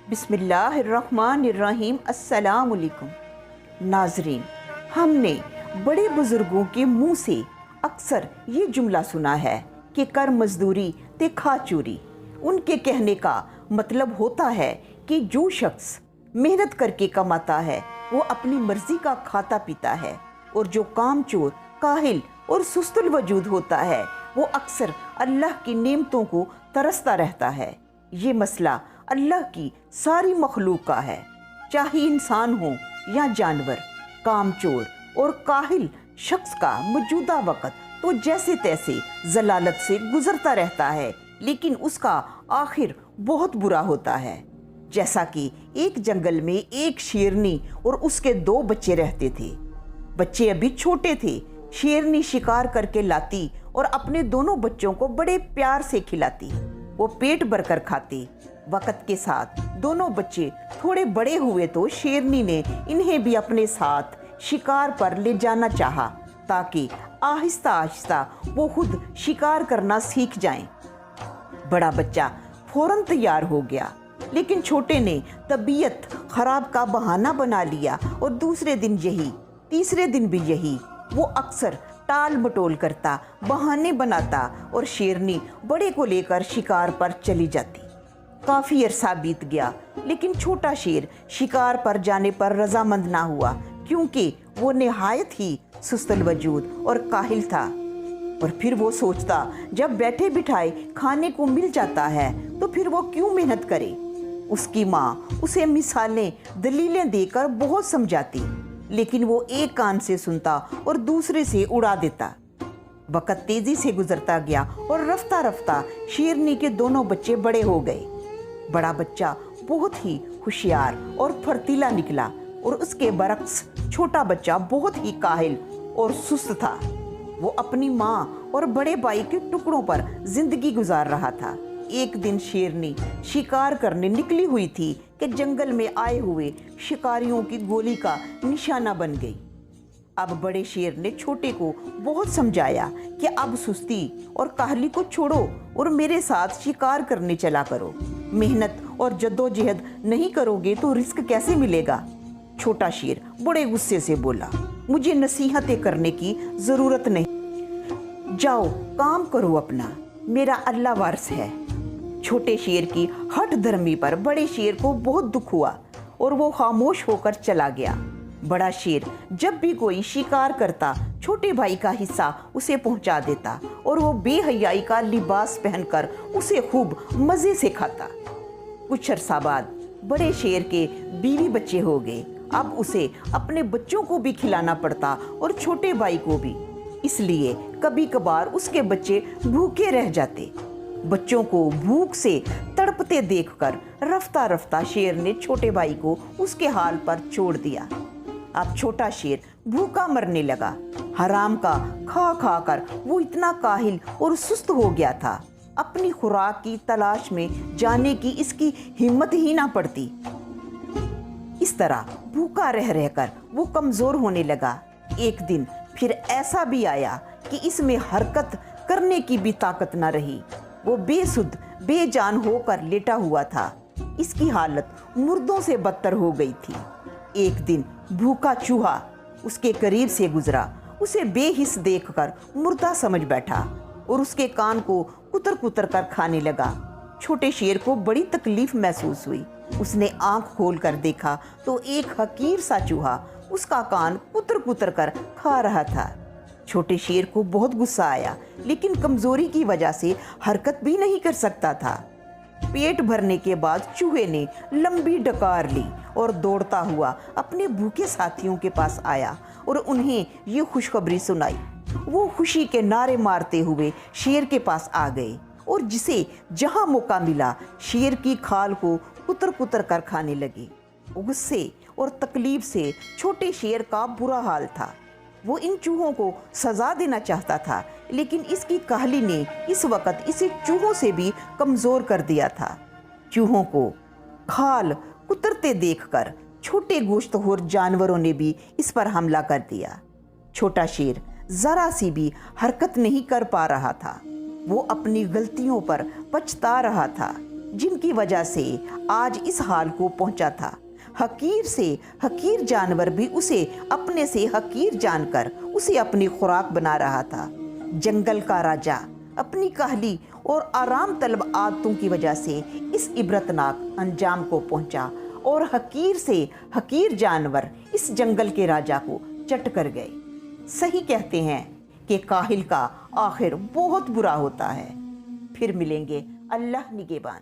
बिस्मिल्लाहिर्रहमानिर्रहीम। अस्सलाम वालेकुम नाजरीन, हमने बड़े बुजुर्गों के मुंह से अक्सर ये जुमला सुना है कि कर मजदूरी ते खा चोरी। उनके कहने का मतलब होता है कि जो शख्स मेहनत करके कमाता है वो अपनी मर्जी का खाता पीता है, और जो कामचोर, काहिल और सुस्तुल वजूद होता है वो अक्सर अल्लाह की नेमतों को तरसता रहता है। ये मसला अल्लाह की सारी मखलूक का है, चाहे इंसान हो या जानवर। कामचोर और काहिल शख्स का मौजूदा वक़्त तो जैसे तैसे जलालत से गुजरता रहता है, लेकिन उसका आखिर बहुत बुरा होता है। जैसा कि एक जंगल में एक शेरनी और उसके 2 बच्चे रहते थे। बच्चे अभी छोटे थे। शेरनी शिकार करके लाती और अपने दोनों बच्चों को बड़े प्यार से खिलाती। वो पेट भरकर खाते। वक़्त के साथ दोनों बच्चे थोड़े बड़े हुए तो शेरनी ने इन्हें भी अपने साथ शिकार पर ले जाना चाहा, ताकि आहिस्ता आहिस्ता वो खुद शिकार करना सीख जाएं। बड़ा बच्चा फौरन तैयार हो गया, लेकिन छोटे ने तबीयत खराब का बहाना बना लिया, और दूसरे दिन यही, तीसरे दिन भी यही। वो अक्सर टाल मटोल करता, बहाने बनाता, और शेरनी बड़े को लेकर शिकार पर चली जाती। काफ़ी अरसा बीत गया, लेकिन छोटा शेर शिकार पर जाने पर रजामंद ना हुआ, क्योंकि वो निहायत ही सुस्तल वजूद और काहिल था। और फिर वो सोचता, जब बैठे बिठाए खाने को मिल जाता है तो फिर वो क्यों मेहनत करे। उसकी माँ उसे मिसालें, दलीलें देकर बहुत समझाती, लेकिन वो एक कान से सुनता और दूसरे से उड़ा देता। वक़्त तेजी से गुजरता गया और रफ्ता रफ्ता शेरनी के दोनों बच्चे बड़े हो गए। बड़ा बच्चा बहुत ही होशियार और फर्तीला निकला, और उसके बरक्स छोटा बच्चा बहुत ही काहिल और सुस्त था। वो अपनी माँ और बड़े भाई के टुकड़ों पर जिंदगी गुजार रहा था। एक दिन शेरनी शिकार करने निकली हुई थी कि जंगल में आए हुए शिकारियों की गोली का निशाना बन गई। अब बड़े शेर ने छोटे को बहुत समझाया कि अब सुस्ती और काहली को छोड़ो और मेरे साथ शिकार करने चला करो। मेहनत और जद्दोजहद नहीं करोगे तो रिस्क कैसे मिलेगा। छोटा शेर बड़े गुस्से से बोला, मुझे नसीहतें करने की जरूरत नहीं, जाओ काम करो अपना, मेरा अल्लाह वारिस है। छोटे शेर की हठ धर्मी पर बड़े शेर को बहुत दुख हुआ और वो खामोश होकर चला गया। बड़ा शेर जब भी कोई शिकार करता, छोटे भाई का हिस्सा उसे पहुंचा देता, और वो बेहयाई का लिबास पहनकर उसे खूब मजे से खाता। कुछ अरसा बाद बड़े शेर के बीवी बच्चे हो गए। अब उसे अपने बच्चों को भी खिलाना पड़ता और छोटे भाई को भी, इसलिए कभी कभार उसके बच्चे भूखे रह जाते। बच्चों को भूख से तड़पते देखकर रफ्ता रफ्ता शेर ने छोटे भाई को उसके हाल पर छोड़ दिया। अब छोटा शेर भूखा मरने लगा। हराम का खा खा कर वो इतना काहिल और सुस्त हो गया था, अपनी खुराक की तलाश में जाने की इसकी हिम्मत ही ना पड़ती। इस तरह भूखा रह रहकर वो कमजोर होने लगा। एक दिन फिर ऐसा भी आया कि इसमें हरकत करने की भी ताकत न रही। वो बेसुध बेजान होकर लेटा हुआ था। इसकी हालत मुर्दों से बदतर हो गई थी। एक दिन भूखा चूहा उसके करीब से गुजरा। उसे बेहिस देखकर मुर्दा समझ बैठा और उसके कान को कुतर कुतर कर खाने लगा। छोटे शेर को बड़ी तकलीफ महसूस हुई। उसने आंख खोल कर देखा तो एक हकीर सा चूहा उसका कान कुतर कुतर कर खा रहा था। छोटे शेर को बहुत गुस्सा आया, लेकिन कमजोरी की वजह से हरकत भी नहीं कर सकता था। पेट भरने के बाद चूहे ने लंबी डकार ली और दौड़ता हुआ अपने भूखे साथियों के पास आया और उन्हें ये खुशखबरी सुनाई। वो खुशी के नारे मारते हुए शेर के पास आ गए और जिसे जहां मौका मिला शेर की खाल को कुतर कुतर कर खाने लगे। गुस्से और तकलीफ से छोटे शेर का बुरा हाल था। वो इन चूहों को सजा देना चाहता था, लेकिन इसकी काहली ने इस वक्त इसे चूहों से भी कमजोर कर दिया था। चूहों को खाल कुतरते देखकर छोटे गोश्तखोर जानवरों ने भी इस पर हमला कर दिया। छोटा शेर जरा सी भी हरकत नहीं कर पा रहा था। वो अपनी गलतियों पर पछता रहा था। जिनकी वजह से आज इस हाल को पहुंचा था। हकीर से हकीर जानवर भी उसे अपने से हकीर जानकर उसे अपनी खुराक बना रहा था। जंगल का राजा अपनी काहली और आराम तलब आदतों की वजह से इस इबरतनाक अंजाम को पहुंचा और हकीर से हकीर जानवर इस जंगल के राजा को चट कर गए। सही कहते हैं कि काहिल का आखिर बहुत बुरा होता है। फिर मिलेंगे, अल्लाह निगहबान।